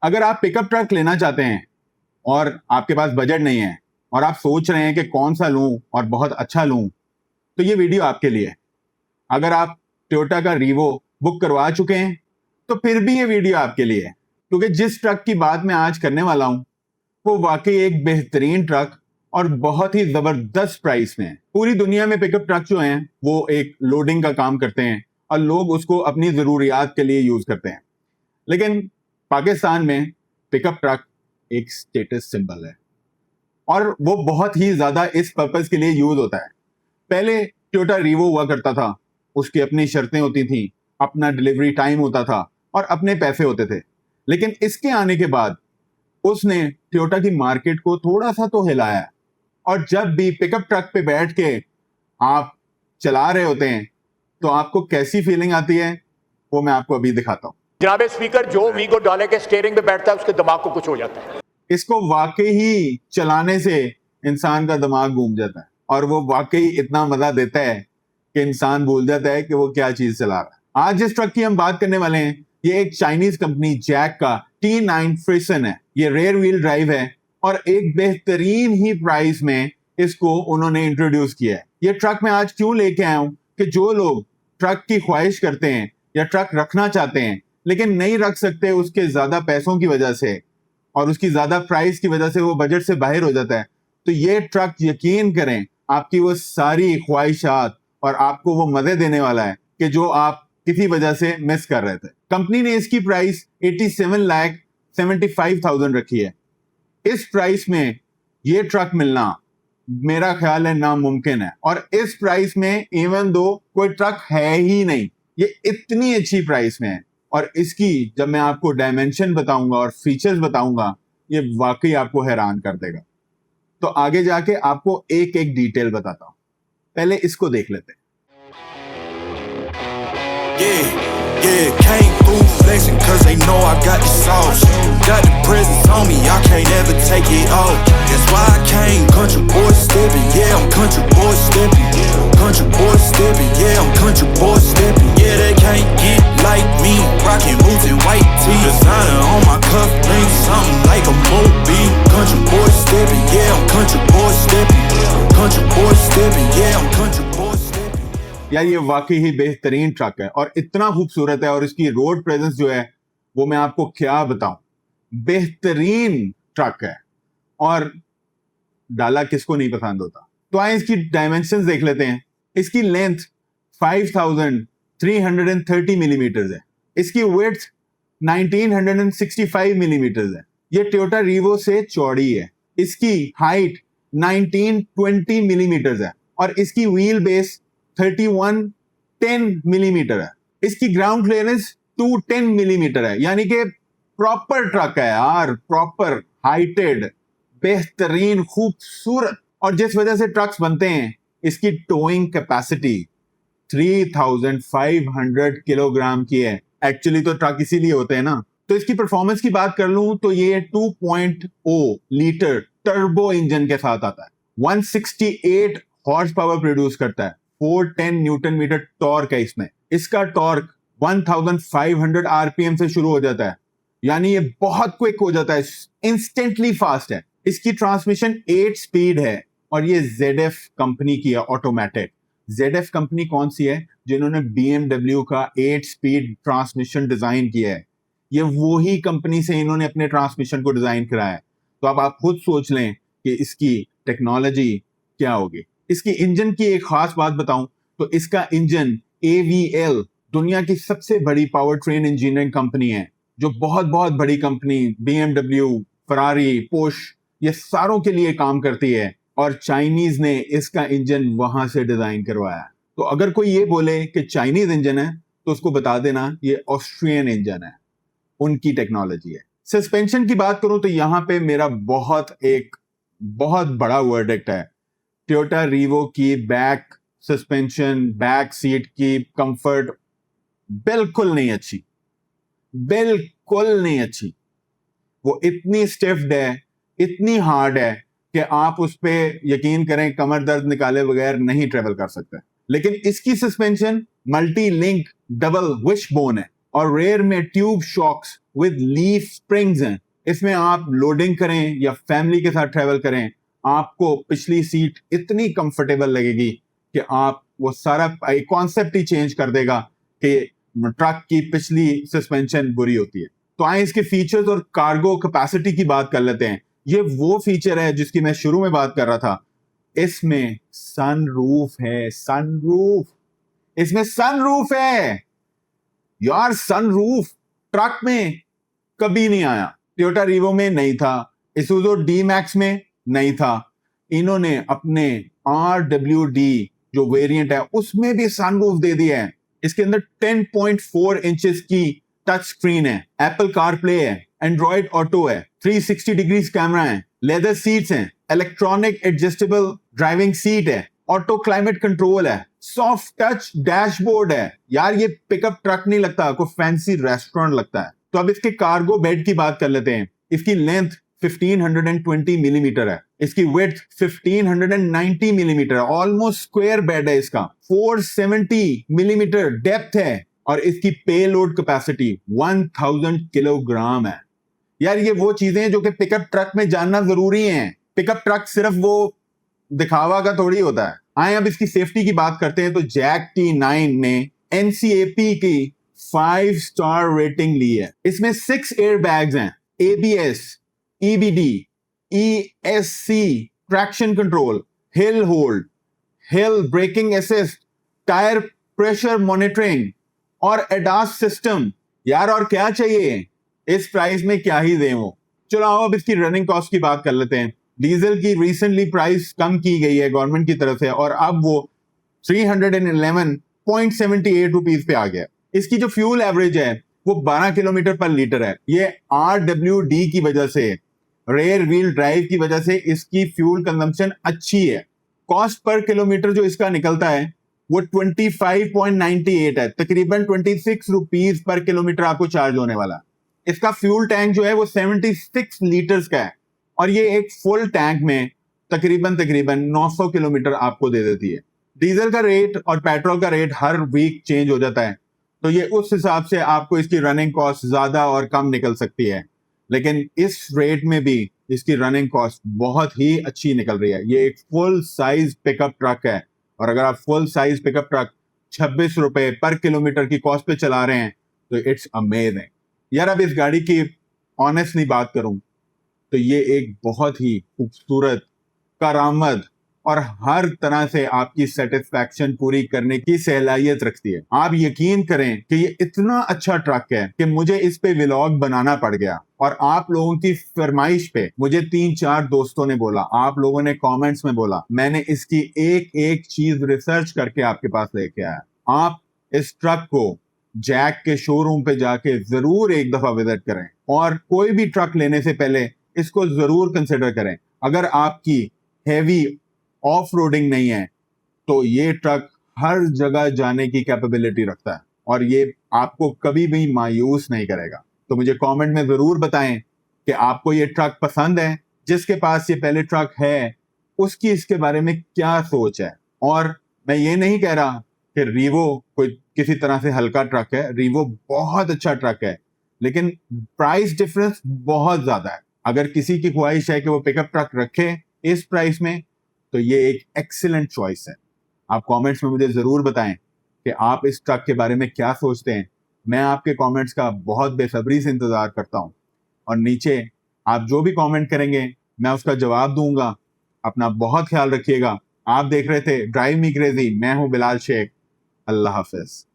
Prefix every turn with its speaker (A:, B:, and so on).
A: अगर आप pickup truck लेना चाहते हैं और आपके पास बजट नहीं है और आप सोच रहे हैं कि कौन सा लूं और बहुत अच्छा लूं, तो ये वीडियो आपके लिए है। अगर आप टोयोटा का रीवो बुक करवा चुके हैं तो फिर भी ये वीडियो आपके लिए है, क्योंकि जिस ट्रक की बात मैं आज करने वाला हूं वो वाकई एक बेहतरीन ट्रक और बहुत ही जबरदस्त प्राइस में है। पूरी दुनिया में पिकअप ट्रक जो हैं वो एक लोडिंग का काम करते हैं और लोग उसको अपनी जरूरियात के लिए यूज करते हैं, लेकिन पाकिस्तान में पिकअप ट्रक एक स्टेटस सिंबल है और वो बहुत ही ज्यादा इस पर्पस के लिए यूज होता है। पहले टोयोटा रीवो हुआ करता था, उसकी अपनी शर्तें होती थी, अपना डिलीवरी टाइम होता था और अपने पैसे होते थे। लेकिन इसके आने के बाद उसने टोयोटा की मार्केट को थोड़ा सा तो हिलाया और जब भी पिकअप ट्रक पे बैठ के आप चला रहे होते हैं तो आपको कैसी फीलिंग आती है वो मैं आपको अभी दिखाता हूं।
B: जनाब स्पीकर, जो वीगो डाले के स्टीयरिंग पे बैठता है उसके दिमाग को कुछ हो जाता है।
A: इसको वाकई ही चलाने से इंसान का दिमाग घूम जाता है और वो वाकई इतना मजा देता है कि इंसान भूल जाता है कि वो क्या चीज चला रहा है। आज जिस ट्रक की हम बात करने वाले हैं ये एक चाइनीज कंपनी जैक का T9 फ्रिसन है। ये रेयर व्हील ड्राइव है और एक बेहतरीन ही प्राइस में इसको उन्होंने इंट्रोड्यूस किया है। ये ट्रक मैं आज क्यों लेके आया हूं कि जो लोग ट्रक की ख्वाहिश करते हैं या ट्रक रखना चाहते हैं लेकिन नहीं रख सकते उसके ज्यादा पैसों की वजह से और उसकी ज्यादा प्राइस की वजह से वो बजट से बाहर हो जाता है, तो ये ट्रक यकीन करें आपकी वो सारी ख्वाहिशात और आपको वो मजे देने वाला है कि जो आप किसी वजह से मिस कर रहे थे। कंपनी ने इसकी प्राइस 87,75,000 रखी है। इस प्राइस में ये ट्रक मिलना मेरा ख्याल है नामुमकिन है और इस प्राइस में इवन दो कोई ट्रक है ही नहीं, ये इतनी अच्छी प्राइस में है। और इसकी जब मैं आपको डायमेंशन बताऊंगा और फीचर्स बताऊंगा ये वाकई आपको हैरान कर देगा। तो आगे जाके आपको एक एक डिटेल बताता हूं, पहले इसको देख लेते हैं।
C: Yeah, came through flexing cause they know I got the sauce. Got the presents on me, I can't ever take it off. That's why I came country boy stepping. Yeah, I'm country boy stepping. Country boy stepping. Yeah, I'm country boy stepping. Yeah, they can't get like me. Rockin' boots and white tee. Designer on my cuff link, something like a movie. Country boy stepping. Yeah, I'm country boy stepping. Country boy stepping. Yeah, I'm country boy stepping.
A: यार ये वाकई ही बेहतरीन truck है और इतना खूबसूरत है और इसकी रोड प्रेजेंस जो है वो मैं आपको क्या बताऊं, बेहतरीन ट्रक है और डाला किसको नहीं पसंद होता। तो आए इसकी डायमेंशंस देख लेते हैं। इसकी लेंथ 5330 मिलीमीटर है, इसकी विड्थ 1965 मिलीमीटर है। ये टोयोटा रीवो से चौड़ी है। इसकी हाइट 1920 मिलीमीटर है और इसकी व्हील बेस 3110 मिलीमीटर है। इसकी ग्राउंड क्लियरेंस 210 मिलीमीटर है, यानी कि प्रॉपर ट्रक है यार, प्रॉपर हाइटेड, बेहतरीन, खूबसूरत। और जिस वजह से ट्रक्स बनते हैं इसकी टोइंग कैपेसिटी 3500 किलोग्राम की है। एक्चुअली तो ट्रक इसीलिए होते हैं ना। तो इसकी परफॉर्मेंस की बात कर लूं तो ये 2.0 लीटर टर्बो इंजन के साथ आता है, 168 हॉर्स पावर प्रोड्यूस करता है, 410 न्यूटन मीटर टॉर्क है इसमें। इसका टॉर्क 1500 आरपीएम से शुरू हो जाता है, यानी ये बहुत क्विक हो जाता है, इंस्टेंटली फास्ट है। इसकी ट्रांसमिशन 8 स्पीड है और ये ZF कंपनी की है, ऑटोमेटिक। ZF कंपनी कौन सी है? जिन्होंने BMW का 8 स्पीड ट्रांसमिशन डिजाइन किया है, ये वही कंपनी से इन्होंने अपने ट्रांसमिशन को डिजाइन कराया है। तो अब आप खुद सोच लें कि इसकी टेक्नोलॉजी क्या होगी। इसकी इंजन की एक खास बात बताऊं तो इसका इंजन AVL दुनिया की सबसे बड़ी पावर ट्रेन इंजीनियरिंग कंपनी है, जो बहुत बहुत बड़ी कंपनी BMW, फरारी, पोश ये सारों के लिए काम करती है और चाइनीज ने इसका इंजन वहां से डिजाइन करवाया। तो अगर कोई ये बोले कि चाइनीज इंजन है तो उसको बता देना ये ऑस्ट्रियन इंजन है, उनकी टेक्नोलॉजी है। सस्पेंशन की बात करूं तो यहां पे मेरा बहुत बड़ा वर्डिक्ट है। टोयोटा रीवो की बैक सस्पेंशन, बैक सीट की कंफर्ट बिल्कुल नहीं अच्छी, बिल्कुल नहीं अच्छी। वो इतनी स्टिफ्ड है, इतनी हार्ड है कि आप उस पे यकीन करें कमर दर्द निकाले बगैर नहीं ट्रेवल कर सकते। लेकिन इसकी suspension multi link double wishbone है और रेयर में tube shocks with leaf springs हैं। इसमें आप लोडिंग करें या फैमिली के साथ ट्रेवल करें, आपको पिछली सीट इतनी कंफर्टेबल लगेगी कि आप वो सारा कॉन्सेप्ट ही चेंज कर देगा कि ट्रक की पिछली सस्पेंशन बुरी होती है। तो आए इसके फीचर्स और कार्गो कैपेसिटी की बात कर लेते हैं। ये वो फीचर है जिसकी मैं शुरू में बात कर रहा था। इसमें सनरूफ है, सनरूफ, इसमें सनरूफ है यार। सनरूफ ट्रक में कभी नहीं आया, टोयोटा रीवो में नहीं था, इसुजू डी-मैक्स में नहीं था। इन्होंने अपने RWD जो वेरिएंट है उसमें भी सनरूफ दे दिया है। इसके अंदर 10.4 इंचेस की टच स्क्रीन है, एप्पल कारप्ले है, एंड्रॉइड ऑटो है, 360 डिग्रीज कैमरा है, लेदर सीट्स हैं, इलेक्ट्रॉनिक एडजस्टेबल ड्राइविंग सीट है, ऑटो क्लाइमेट कंट्रोल है, सॉफ्ट टच डैशबोर्ड है। यार ये पिकअप ट्रक नहीं लगता, कोई फैंसी रेस्टोरेंट लगता है। तो अब इसके कार्गो बेड की बात कर लेते हैं। इसकी लेंथ 1520 मिलीमीटर है, इसकी width 1590 millimetre, almost square bed है इसका। 470 मिलीमीटर डेप्थ है और इसकी पे लोड कैपेसिटी 1000 किलोग्राम है। यार ये वो चीजें हैं जो कि पिकअप ट्रक में जानना जरूरी है। पिकअप ट्रक सिर्फ वो दिखावा का थोड़ी होता है। आए अब इसकी सेफ्टी की बात करते हैं। तो जैक T9 ने NCAP की 5 स्टार रेटिंग ली है। इसमें 6 एयर बैग्स हैं, ABS, EBD, ESC, traction control, hill hold, hill braking assist, tyre pressure monitoring और एडास सिस्टम। यार और क्या चाहिए, इस प्राइस में क्या ही दें वो। चलो आओ अब इसकी रनिंग कॉस्ट की बात कर लेते हैं। डीजल की रिसेंटली प्राइस कम की गई है गवर्नमेंट की तरफ से और अब वो 311.78 रुपीज पे आ गया। इसकी जो फ्यूल एवरेज है वो 12 किलोमीटर पर लीटर है। ये RWD की वजह से, रेयर व्हील ड्राइव की वजह से इसकी फ्यूल कंजम्पशन अच्छी है। कॉस्ट पर किलोमीटर जो इसका निकलता है वो 25.98 है, तकरीबन 26 रुपीज पर किलोमीटर आपको चार्ज होने वाला। इसका फ्यूल टैंक जो है वो 76 लीटर्स का है और ये एक फुल टैंक में तकरीबन 900 किलोमीटर आपको दे देती है। डीजल का रेट और पेट्रोल का रेट हर वीक चेंज हो जाता है, तो ये उस हिसाब से आपको इसकी रनिंग कॉस्ट ज्यादा और कम निकल सकती है। लेकिन इस रेट में भी इसकी रनिंग कॉस्ट बहुत ही अच्छी निकल रही है। ये एक फुल साइज पिकअप ट्रक है और अगर आप फुल साइज पिकअप ट्रक 26 रुपए पर किलोमीटर की कॉस्ट पे चला रहे हैं तो इट्स अमेजिंग। यार अब इस गाड़ी की ऑनेस्टली बात करूं तो ये एक बहुत ही खूबसूरत, करामद और हर तरह से आपकी सेटिस्फैक्शन पूरी करने की सलाहियत रखती है। आप यकीन करें कि ये इतना अच्छा ट्रक है कि मुझे इस पे व्लॉग बनाना पड़ गया और आप लोगों की फरमाइश पे मुझे 3-4 दोस्तों ने बोला, आप लोगों ने कमेंट्स में बोला, मैंने इसकी एक एक चीज रिसर्च करके आपके पास लेके आया। आप इस ट्रक को जैक के शोरूम पे जाके जरूर एक दफा विजिट करें और कोई भी ट्रक लेने से पहले इसको जरूर कंसिडर करें। अगर आपकी हैवी ऑफ रोडिंग नहीं है तो ये ट्रक हर जगह जाने की कैपेबिलिटी रखता है और ये आपको कभी भी मायूस नहीं करेगा। तो मुझे कमेंट में जरूर बताएं कि आपको ये ट्रक पसंद है। जिसके पास ये पहले ट्रक है उसकी इसके बारे में क्या सोच है। और मैं ये नहीं कह रहा कि रीवो कोई किसी तरह से हल्का ट्रक है, रीवो बहुत अच्छा ट्रक है, लेकिन प्राइस डिफरेंस बहुत ज्यादा है। अगर किसी की ख्वाहिश है कि वो पिकअप ट्रक रखे इस प्राइस में तो ये एक एक्सीलेंट चॉइस है। आप कमेंट्स में मुझे जरूर बताएं कि आप इस ट्रक के बारे में क्या सोचते हैं। मैं आपके कमेंट्स का बहुत बेसब्री से इंतजार करता हूं और नीचे आप जो भी कमेंट करेंगे मैं उसका जवाब दूंगा। अपना बहुत ख्याल रखिएगा। आप देख रहे थे ड्राइव मी क्रेजी, मैं हूं बिलाल शेख। अल्लाह हाफिज।